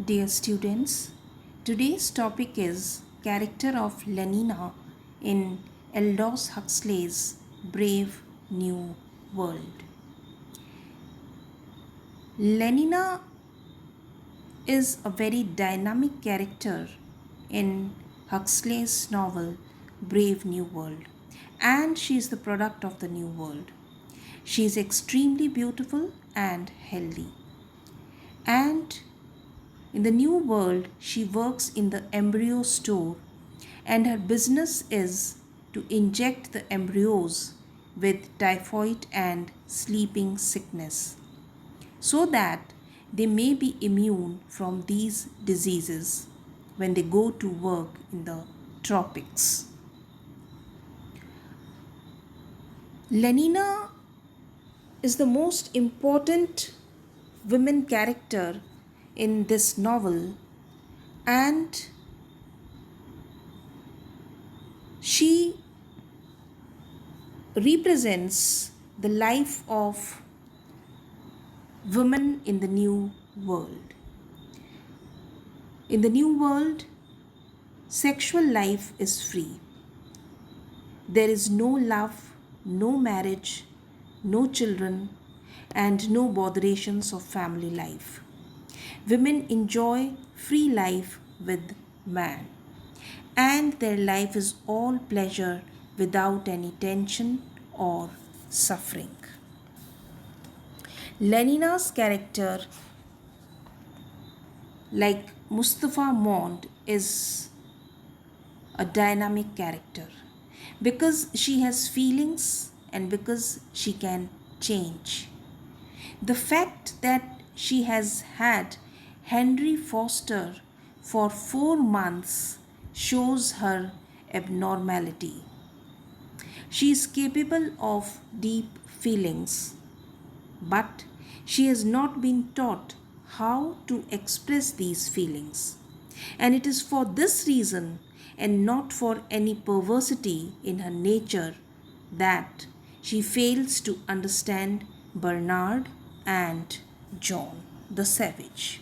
Dear students, today's topic is character of Lenina in Aldous Huxley's Brave New World. Lenina is a very dynamic character in Huxley's novel Brave New World, and she is the product of the New World. She is extremely beautiful and healthy, and in the new world, she works in the embryo store, and her business is to inject the embryos with typhoid and sleeping sickness so that they may be immune from these diseases when they go to work in the tropics. Lenina is the most important women character in this novel, and she represents the life of women in the new world. In the new world, sexual life is free. There is no love, no marriage, no children, and no botherations of family life. Women enjoy free life with man, and their life is all pleasure without any tension or suffering. Lenina's character, like Mustafa Mond, is a dynamic character because she has feelings and because she can change. The fact that she has had Henry Foster for 4 months shows her abnormality. She is capable of deep feelings, but she has not been taught how to express these feelings. And it is for this reason, and not for any perversity in her nature, that she fails to understand Bernard and John the savage.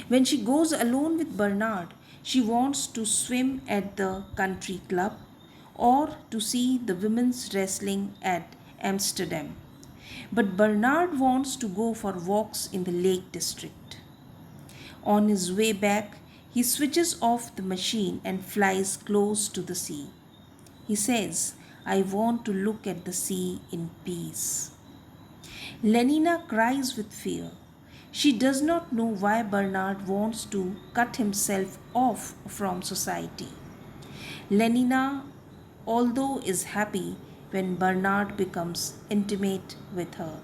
When she goes alone with Bernard, she wants to swim at the country club or to see the women's wrestling at Amsterdam. But Bernard wants to go for walks in the Lake District. On his way back, he switches off the machine and flies close to the sea. He says, "I want to look at the sea in peace." Lenina cries with fear. She does not know why Bernard wants to cut himself off from society. Lenina, although, is happy when Bernard becomes intimate with her.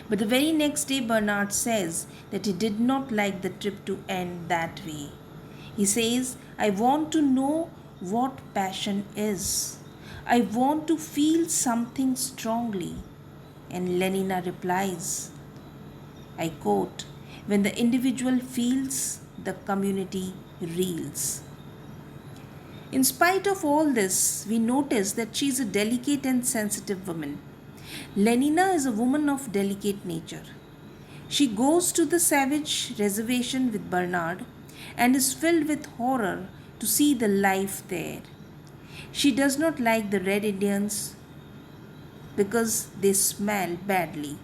But the very next day, Bernard says that he did not like the trip to end that way. He says, "I want to know what passion is. I want to feel something strongly." And Lenina replies, I quote, "When the individual feels, the community reels." In spite of all this, we notice that she is a delicate and sensitive woman. Lenina is a woman of delicate nature. She goes to the savage reservation with Bernard and is filled with horror to see the life there. She does not like the Red Indians because they smell badly.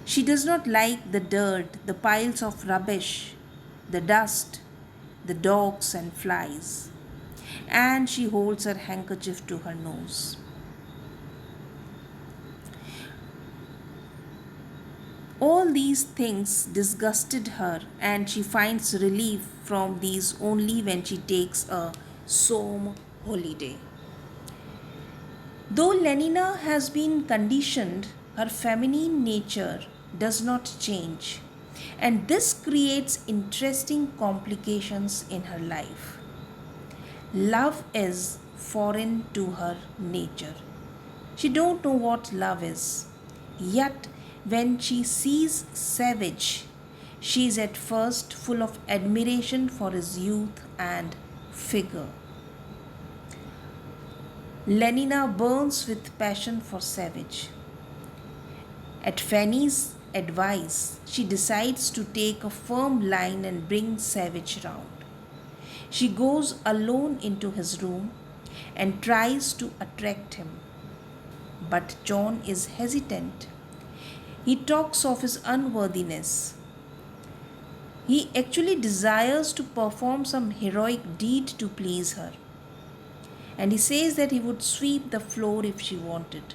She does not like the dirt, the piles of rubbish, the dust, the dogs and flies. And she holds her handkerchief to her nose. All these things disgusted her, and she finds relief from these only when she takes a Somme holiday. Though Lenina has been conditioned, her feminine nature does not change, and this creates interesting complications in her life. Love is foreign to her nature. She don't know what love is. Yet when she sees Savage, she is at first full of admiration for his youth and figure. Lenina burns with passion for Savage. At Fanny's advice, she decides to take a firm line and bring Savage round. She goes alone into his room and tries to attract him. But John is hesitant. He talks of his unworthiness. He actually desires to perform some heroic deed to please her. And he says that he would sweep the floor if she wanted.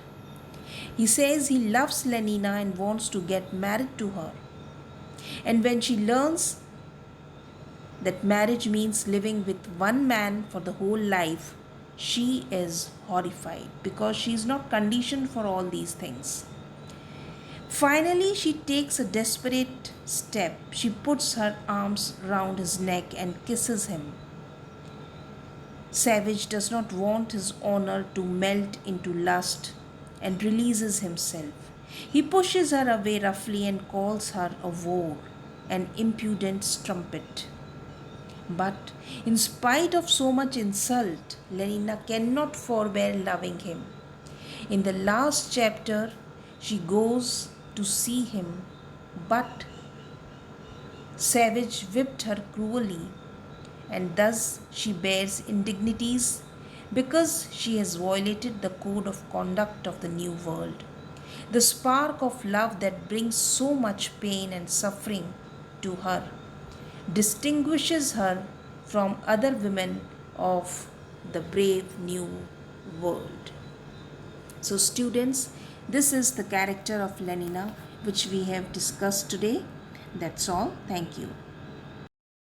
He says he loves Lenina and wants to get married to her. And when she learns that marriage means living with one man for the whole life, she is horrified because she is not conditioned for all these things. Finally, she takes a desperate step. She puts her arms round his neck and kisses him. Savage does not want his honor to melt into lust and releases himself. He pushes her away roughly and calls her a whore, an impudent strumpet. But in spite of so much insult, Lenina cannot forbear loving him. In the last chapter, she goes to see him, but Savage whipped her cruelly, and thus she bears indignities because she has violated the code of conduct of the new world. The spark of love that brings so much pain and suffering to her distinguishes her from other women of the brave new world. So, students, this is the character of Lenina which we have discussed today. That's all. Thank you.